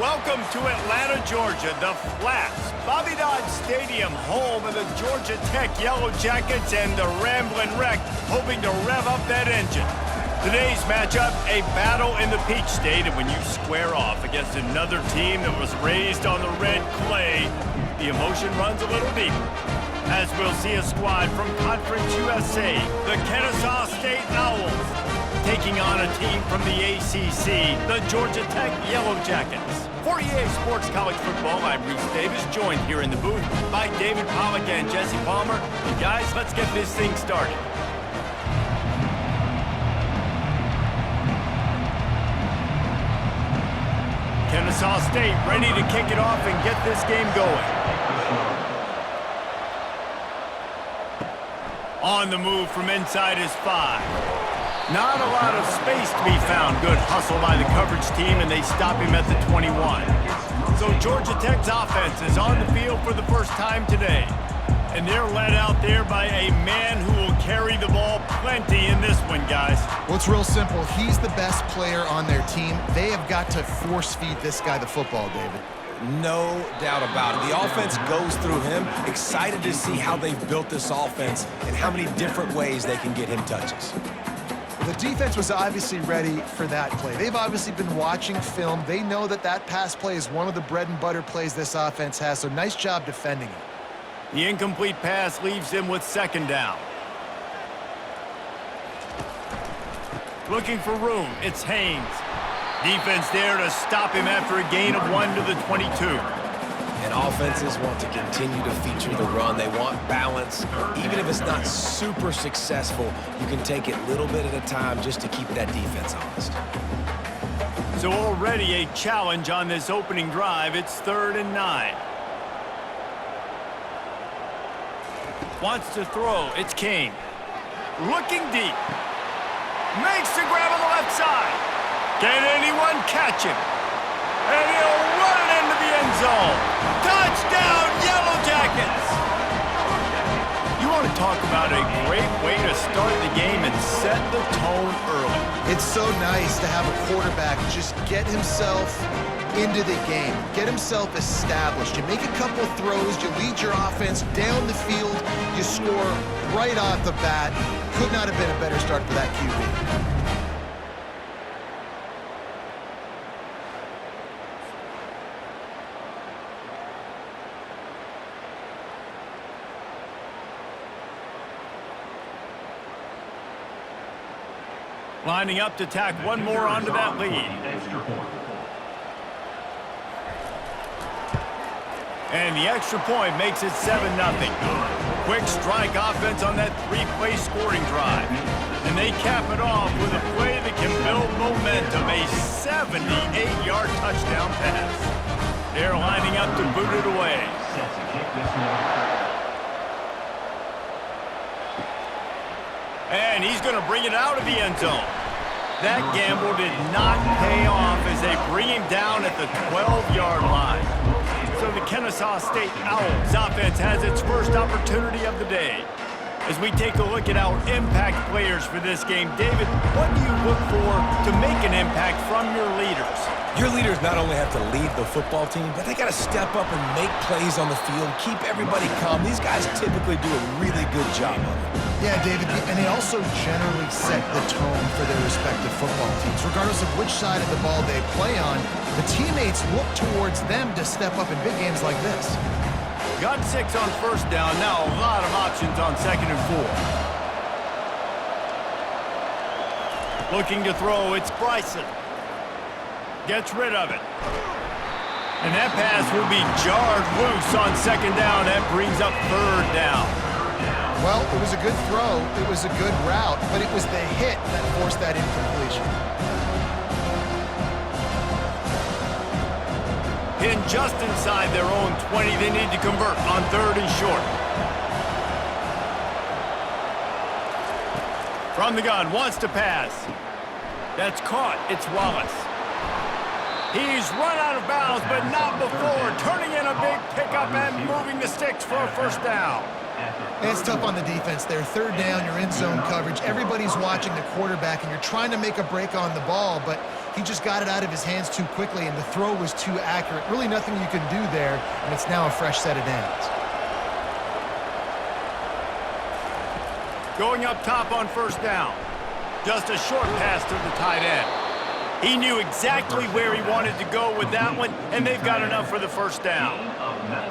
Welcome to Atlanta, Georgia, the Flats. Bobby Dodd Stadium, home of the Georgia Tech Yellow Jackets and the Ramblin' Wreck, hoping to rev up that engine. Today's matchup, a battle in the Peach State, and when you square off against another team that was raised on the red clay, the emotion runs a little deeper. As we'll see a squad from Conference USA, the Kennesaw State Owls, taking on a team from the ACC, the Georgia Tech Yellow Jackets. For EA Sports College Football, I'm Reese Davis, joined here in the booth by David Pollack and Jesse Palmer. And guys, let's get this thing started. Kennesaw State ready to kick it off and get this game going. On the move from inside is 5. Not a lot of space to be found. Good hustle by the coverage team, and they stop him at the 21. So Georgia Tech's offense is on the field for the first time today. And they're led out there by a man who will carry the ball plenty in this one, guys. Well, it's real simple. He's the best player on their team. They have got to force-feed this guy the football, David. No doubt about it. The offense goes through him. Excited to see how they've built this offense and how many different ways they can get him touches. The defense was obviously ready for that play. They've obviously been watching film. They know that that pass play is one of the bread and butter plays this offense has, so nice job defending it. The incomplete pass leaves them with second down. Looking for room, it's Haynes. Defense there to stop him after a gain of 1 to the 22. And offenses want to continue to feature the run. They want balance. Even if it's not super successful, you can take it little bit at a time just to keep that defense honest. So already a challenge on this opening drive. It's 3rd and 9. Wants to throw. It's Kane. Looking deep. Makes the grab on the left side. Can anyone catch him? And he'll run it into the end zone. Touchdown, Yellow Jackets! You want to talk about a great way to start the game and set the tone early. It's so nice to have a quarterback just get himself into the game, get himself established. You make a couple throws, you lead your offense down the field, you score right off the bat. Could not have been a better start for that QB. Lining up to tack one more onto that lead. And the extra point makes it 7-0. Quick strike offense on that 3-play scoring drive. And they cap it off with a play that can build momentum, a 78-yard touchdown pass. They're lining up to boot it away. And he's going to bring it out of the end zone. That gamble did not pay off as they bring him down at the 12-yard line. So the Kennesaw State Owls offense has its first opportunity of the day. As we take a look at our impact players for this game, David, what do you look for to make an impact from your leaders? Your leaders not only have to lead the football team, but they got to step up and make plays on the field, keep everybody calm. These guys typically do a really good job of it. Yeah, David, and they also generally set the tone for their respective football teams. Regardless of which side of the ball they play on, the teammates look towards them to step up in big games like this. Got 6 on first down, now a lot of options on 2nd and 4. Looking to throw, it's Bryson. Gets rid of it. And that pass will be jarred loose on 2nd down. That brings up 3rd down. Well, it was a good throw, it was a good route, but it was the hit that forced that incompletion. Pinned just inside their own 20. They need to convert on 3rd and short. From the gun, wants to pass. That's caught. It's Wallace. He's run out of bounds, but not before. Turning in a big pickup and moving the sticks for a first down. It's tough on the defense there. Third down, you're in zone coverage. Everybody's watching the quarterback, and you're trying to make a break on the ball, but he just got it out of his hands too quickly, and the throw was too accurate. Really nothing you can do there, and it's now a fresh set of downs. Going up top on first down. Just a short pass to the tight end. He knew exactly where he wanted to go with that one, and they've got enough for the first down.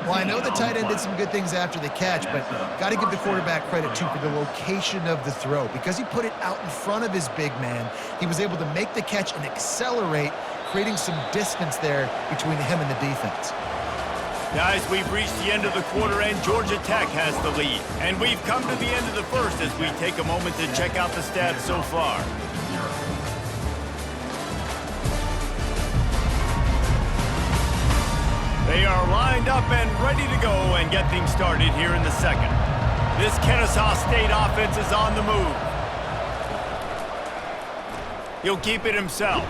Well, I know the tight end did some good things after the catch, but got to give the quarterback credit, too, for the location of the throw. Because he put it out in front of his big man, he was able to make the catch and accelerate, creating some distance there between him and the defense. Guys, we've reached the end of the quarter, and Georgia Tech has the lead. And we've come to the end of the first as we take a moment to check out the stats so far. They are lined up and ready to go and get things started here in the second. This Kennesaw State offense is on the move. He'll keep it himself.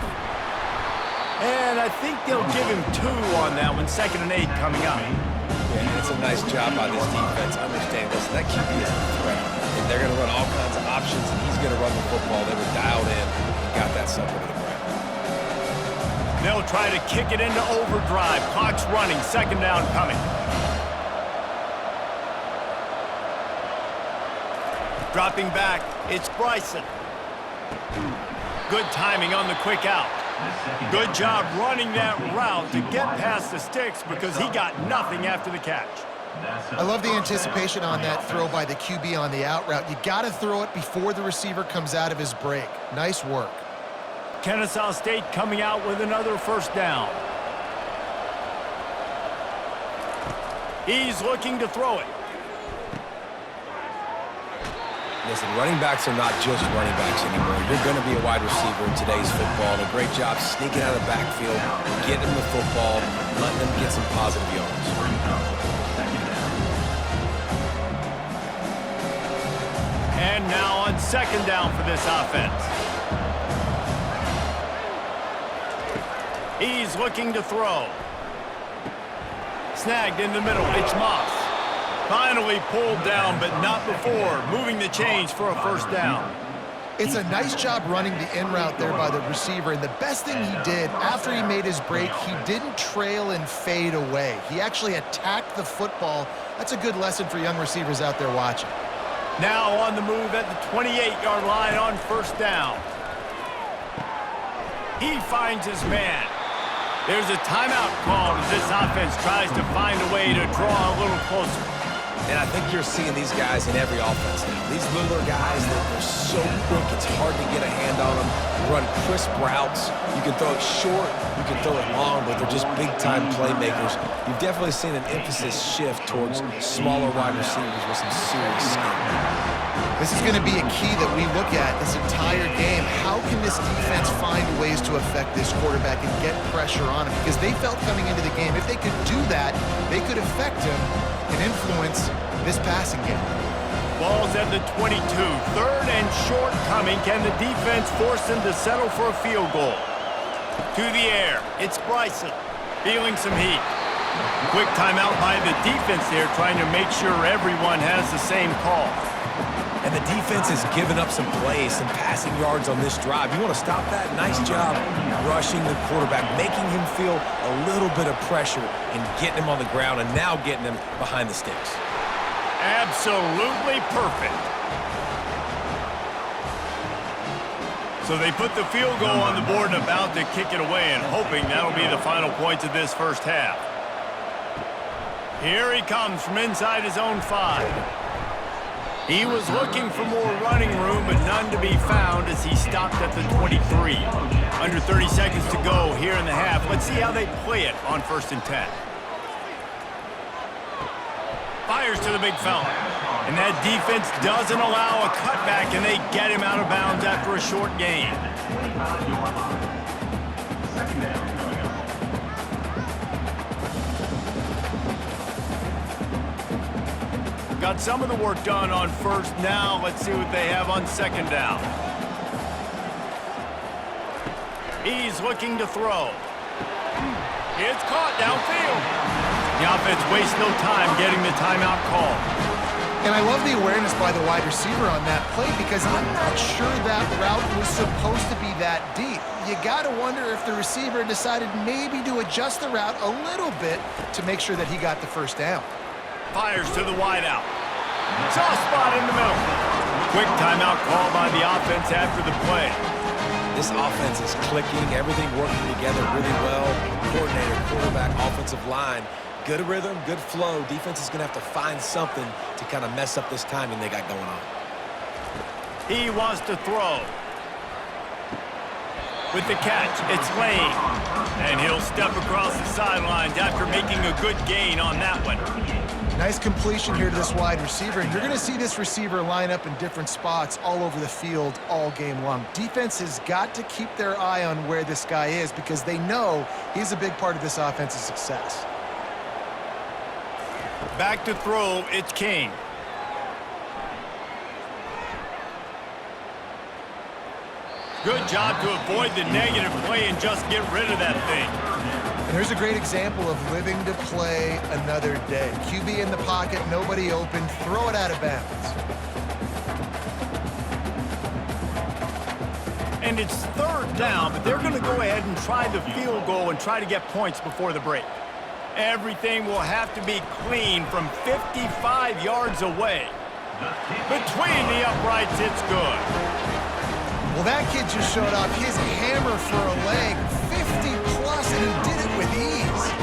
And I think they'll give him 2 on that one. 2nd and 8 coming up. Yeah, it's a nice job by this defense. Understand, listen, that QB is a threat. And they're going to run all kinds of options, and he's going to run the football. They were dialed in and got that sucker to the ground. They'll try to kick it into overdrive. Clock's running. 2nd down coming. Dropping back, it's Bryson. Good timing on the quick out. Good job running that route to get past the sticks because he got nothing after the catch. I love the anticipation on that throw by the QB on the out route. You got to throw it before the receiver comes out of his break. Nice work. Kennesaw State coming out with another first down. He's looking to throw it. Listen, running backs are not just running backs anymore. You're going to be a wide receiver in today's football. And a great job sneaking out of the backfield, getting them the football, letting them get some positive yards. And now on 2nd down for this offense. He's looking to throw. Snagged in the middle. It's Moss. Finally pulled down, but not before. Moving the chains for a first down. It's a nice job running the in route there by the receiver. And the best thing he did after he made his break, he didn't trail and fade away. He actually attacked the football. That's a good lesson for young receivers out there watching. Now on the move at the 28-yard line on first down. He finds his man. There's a timeout called as this offense tries to find a way to draw a little closer. And I think you're seeing these guys in every offense now. These littler guys, they're so quick, it's hard to get a hand on them. Run crisp routes. You can throw it short, you can throw it long, but they're just big-time playmakers. You've definitely seen an emphasis shift towards smaller wide receivers with some serious skill. This is going to be a key that we look at this entire game. How can this defense find ways to affect this quarterback and get pressure on him? Because they felt coming into the game, if they could do that, they could affect him and influence this passing game. Ball's at the 22. 3rd and short coming. Can the defense force them to settle for a field goal? To the air. It's Bryson. Feeling some heat. Quick timeout by the defense there, trying to make sure everyone has the same call. And the defense has given up some plays, some passing yards on this drive. You want to stop that? Nice job rushing the quarterback, making him feel a little bit of pressure and getting him on the ground and now getting him behind the sticks. Absolutely perfect. So they put the field goal on the board and about to kick it away and hoping that'll be the final points of this first half. Here he comes from inside his own 5. He was looking for more running room, but none to be found as he stopped at the 23. Under 30 seconds to go here in the half. Let's see how they play it on 1st and 10. Fires to the big fella. And that defense doesn't allow a cutback, and they get him out of bounds after a short gain. Got some of the work done on 1st. Now let's see what they have on 2nd down. He's looking to throw. It's caught downfield. The offense wastes no time getting the timeout call. And I love the awareness by the wide receiver on that play because I'm not sure that route was supposed to be that deep. You got to wonder if the receiver decided maybe to adjust the route a little bit to make sure that he got the first down. Fires to the wideout. Soft spot in the middle. Quick timeout call by the offense after the play. This offense is clicking, everything working together really well. Coordinator, quarterback, offensive line. Good rhythm, good flow. Defense is going to have to find something to kind of mess up this timing they got going on. He wants to throw. With the catch, it's Lane. And he'll step across the sidelines after making a good gain on that one. Nice completion here to this wide receiver, and you're going to see this receiver line up in different spots all over the field all game long. Defense has got to keep their eye on where this guy is because they know he's a big part of this offense's success. Back to throw, it's King. Good job to avoid the negative play and just get rid of that thing. And here's a great example of living to play another day. QB in the pocket, nobody open, throw it out of bounds. And it's third down, but they're going to go ahead and try the field goal and try to get points before the break. Everything will have to be clean from 55 yards away. Between the uprights, it's good. Well, that kid just showed off his hammer for a leg, 50 plus, and he did it with ease.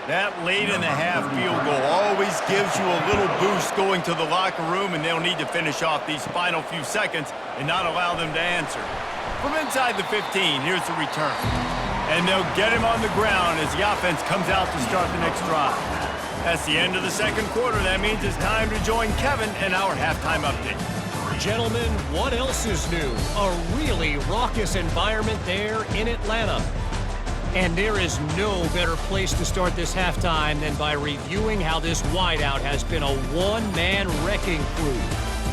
That late in the half field goal always gives you a little boost going to the locker room, and they'll need to finish off these final few seconds and not allow them to answer. From inside the 15, here's the return. And they'll get him on the ground as the offense comes out to start the next drive. That's the end of the second quarter. That means it's time to join Kevin in our halftime update. Gentlemen, what else is new? A really raucous environment there in Atlanta. And there is no better place to start this halftime than by reviewing how this wideout has been a one-man wrecking crew.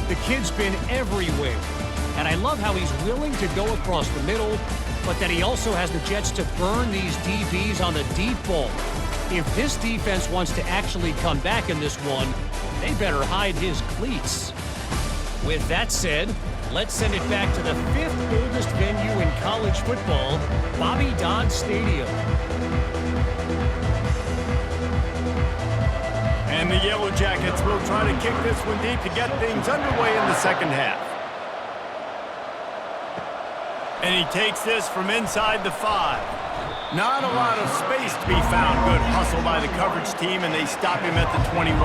The kid's been everywhere. And I love how he's willing to go across the middle, but that he also has the jets to burn these DBs on the deep ball. If this defense wants to actually come back in this one, they better hide his cleats. With that said, let's send it back to the fifth oldest venue in college football, Bobby Dodd Stadium. And the Yellow Jackets will try to kick this one deep to get things underway in the second half. And he takes this from inside the 5. Not a lot of space to be found. Good hustle by the coverage team, and they stop him at the 21.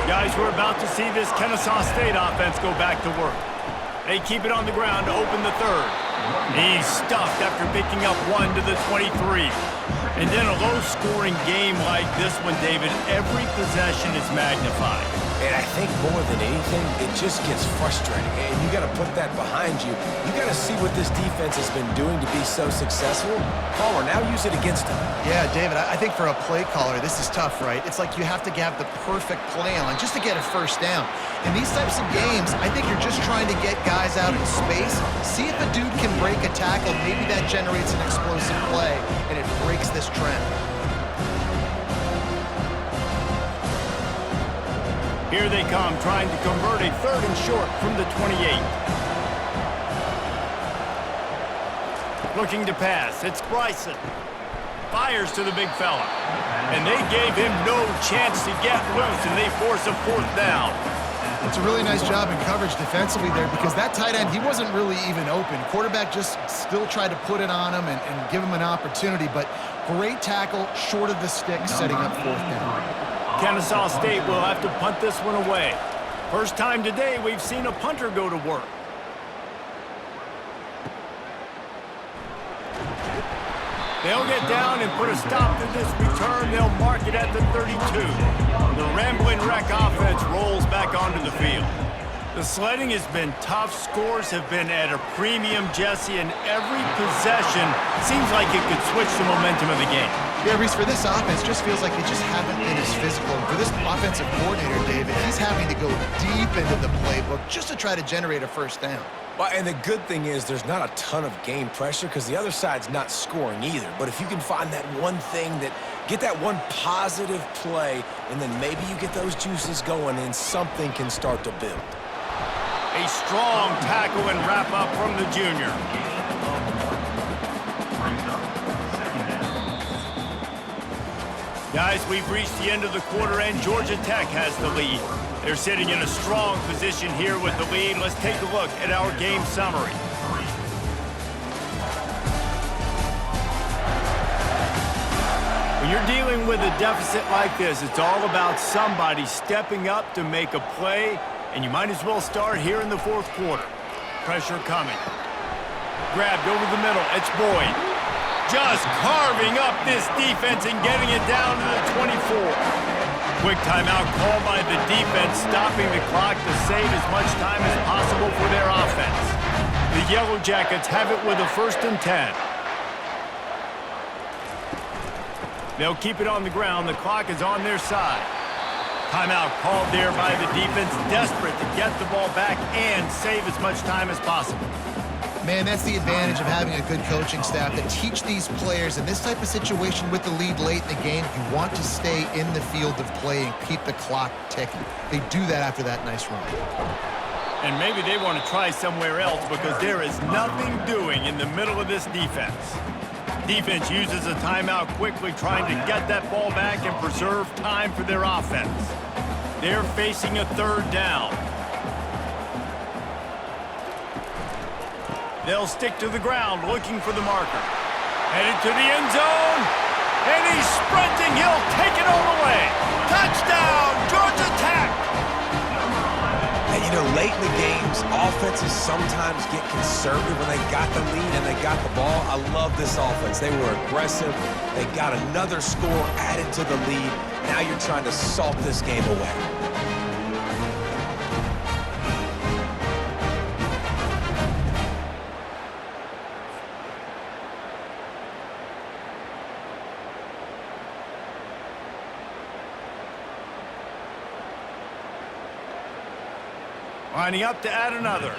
Guys, we're about to see this Kennesaw State offense go back to work. They keep it on the ground to open the third. He's stuffed after picking up one to the 23. And then a low-scoring game like this one, David, every possession is magnified. And I think more than anything, it just gets frustrating. And you got to put that behind you. You got to see what this defense has been doing to be so successful. Caller, now use it against them. Yeah, David, I think for a play caller, this is tough, right? It's like you have to have the perfect play on just to get a first down. In these types of games, I think you're just trying to get guys out in space, see if a dude can break a tackle. Maybe that generates an explosive play, and it breaks this trend. Here they come, trying to convert a third and short from the 28. Looking to pass, it's Bryson. Fires to the big fella. And they gave him no chance to get loose, and they force a fourth down. It's a really nice job in coverage defensively there because that tight end, he wasn't really even open. Quarterback just still tried to put it on him and give him an opportunity, but great tackle, short of the stick, setting up fourth down. Kennesaw State will have to punt this one away. First time today we've seen a punter go to work. They'll get down and put a stop to this return. They'll mark it at the 32. The Ramblin' Wreck offense rolls back onto the field. The sledding has been tough. Scores have been at a premium, Jesse, and every possession seems like it could switch the momentum of the game. Yeah, Reese, for this offense, just feels like they just haven't been as physical. And for this offensive coordinator, David, he's having to go deep into the playbook just to try to generate a first down. Well, and the good thing is there's not a ton of game pressure because the other side's not scoring either. But if you can find that one thing get that one positive play, and then maybe you get those juices going and something can start to build. A strong tackle and wrap up from the junior. Guys, we've reached the end of the quarter, and Georgia Tech has the lead. They're sitting in a strong position here with the lead. Let's take a look at our game summary. When you're dealing with a deficit like this, it's all about somebody stepping up to make a play, and you might as well start here in the fourth quarter. Pressure coming. Grabbed over the middle. It's Boyd. Just carving up this defense and getting it down to the 24. Quick timeout called by the defense, stopping the clock to save as much time as possible for their offense. The Yellow Jackets have it with a 1st and 10. They'll keep it on the ground. The clock is on their side. Timeout called there by the defense, desperate to get the ball back and save as much time as possible. Man, that's the advantage of having a good coaching staff that teach these players in this type of situation with the lead late in the game. You want to stay in the field of play and keep the clock ticking. They do that after that nice run. And maybe they want to try somewhere else because there is nothing doing in the middle of this defense. Defense uses a timeout quickly, trying to get that ball back and preserve time for their offense. They're facing a 3rd down. They'll stick to the ground, looking for the marker. Headed to the end zone, and he's sprinting. He'll take it all the way. Touchdown, Georgia Tech! And, you know, late in the games, offenses sometimes get conservative when they got the lead and they got the ball. I love this offense. They were aggressive. They got another score added to the lead. Now you're trying to salt this game away. Lining up to add another.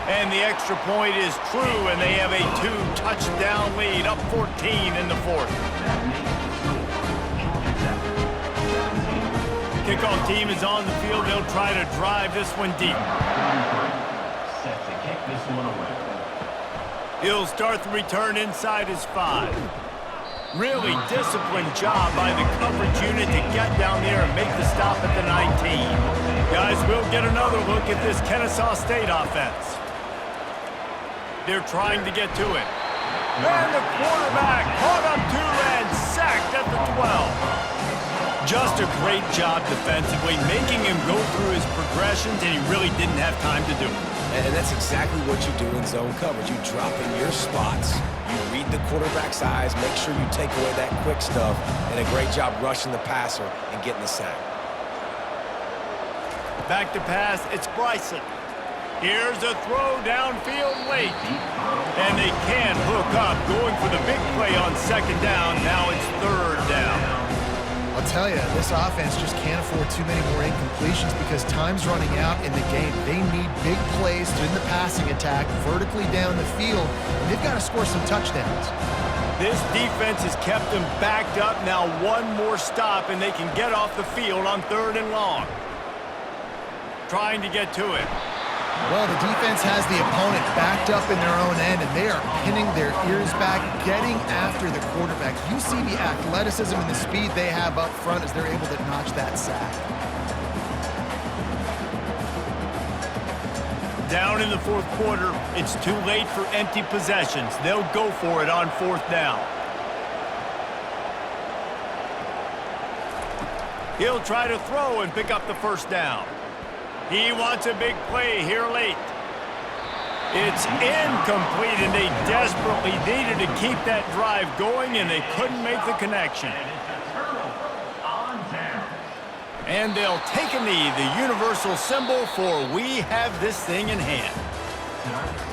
And the extra point is true, and they have a 2-touchdown lead, up 14 in the 4th. Kickoff team is on the field. They'll try to drive this one deep. He'll start the return inside his 5. Really disciplined job by the coverage unit to get down there and make the stop at the 19. Guys, we'll get another look at this Kennesaw State offense. They're trying to get to it. And the quarterback caught up to and sacked at the 12. Just a great job defensively, making him go through his progressions, and he really didn't have time to do it. And that's exactly what you do in zone coverage. You drop in your spots. You read the quarterback's eyes, make sure you take away that quick stuff, and a great job rushing the passer and getting the sack. Back to pass, it's Bryson. Here's a throw downfield late. And they can't hook up, going for the big play on 2nd down. Now it's 3rd down. I'll tell you, this offense just can't afford too many more incompletions because time's running out in the game. They need big plays in the passing attack, vertically down the field, and they've got to score some touchdowns. This defense has kept them backed up. Now one more stop, and they can get off the field on 3rd and long. Trying to get to it. Well, the defense has the opponent backed up in their own end, and they are pinning their ears back, getting after the quarterback. You see the athleticism and the speed they have up front as they're able to notch that sack. Down in the 4th quarter, it's too late for empty possessions. They'll go for it on 4th down. He'll try to throw and pick up the 1st down. He wants a big play here late. It's incomplete, and they desperately needed to keep that drive going, and they couldn't make the connection. And they'll take a knee, the universal symbol for we have this thing in hand.